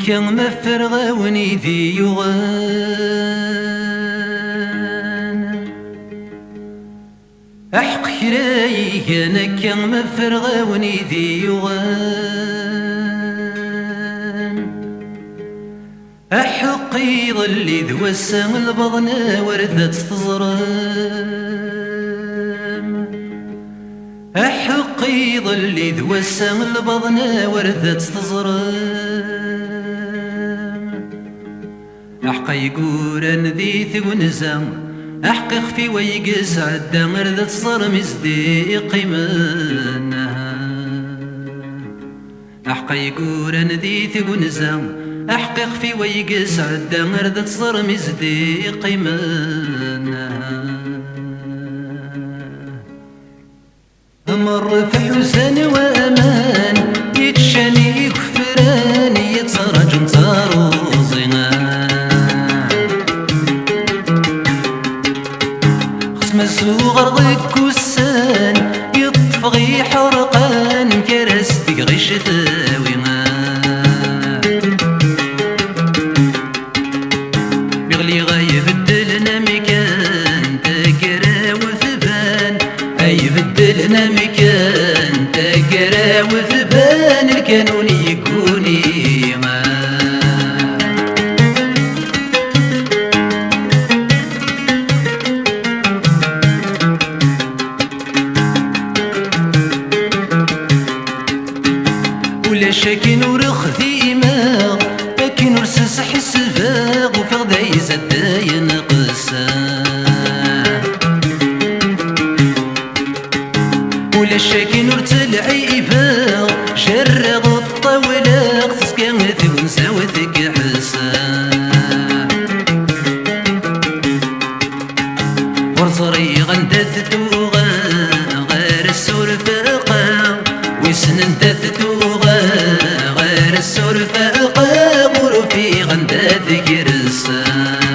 كان مفرغ ونيدي يغان أحق كراي أنا كان مفرغ ونيدي يغان أحق يظل ذو السام البضن وردت تزرم أحق يظل ذو السام البضن وردت تزرم أحق يقول ذي ونزام أحق يخفي ويقس عدا غردت صرم صديقي منها أحق يقول ذي ونزام أحق يخفي ويقس عدا غردت صرم صديقي منها مر في حسن وأمان يتشاني كفران يتسرج متاروزنا خصم السوغر ضيك وسان يطفغي حرقان كرستي غش ثاوينا بيغلي غايبدلنا مكان تكرا وثبان يبدلنا مكان تقرا وثبان الكانون يكوني ما ولا شاكين ورخذي ما لكن ورسس حسفاغ وفغدا يزد ينقسان ولا الشاكين ورتلعي إفاغ شرغ الطاولة خصكا ثونسا وثك حسان ورزري غندت توغا غير السورفاقا ويسن تثتوغا غير السورفاقا ورفي غندت كرسان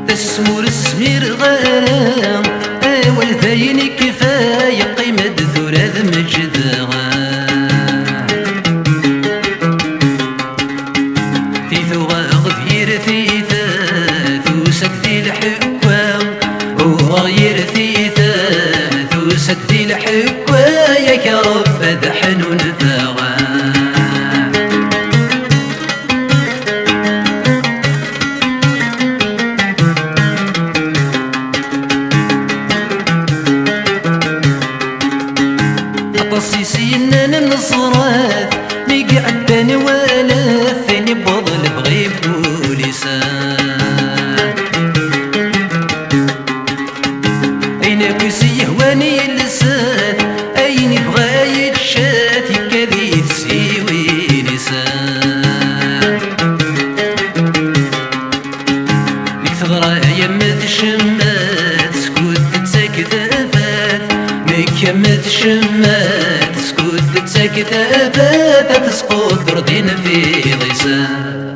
تسمور السمير غرام اول ثاين كفاية قيمة ثلاث مجدغا في ثوغا غير ثيثا ثوسك ذي الحكوام وغير ثيثا ثوسك ذي الحكوام يا كرب ذحنون ثغا طصيصينا النصرات مقعدان ولا ثاني بضل بغيب ولسان أين كسيه واني اللسان أين بغا يتشات كذي تسيوي لسان لك ثغرة يمت الشمات سكوت تسكت أفات مك يمت الشمات سكوت تسكت أفات تسقط دردين في ضيسان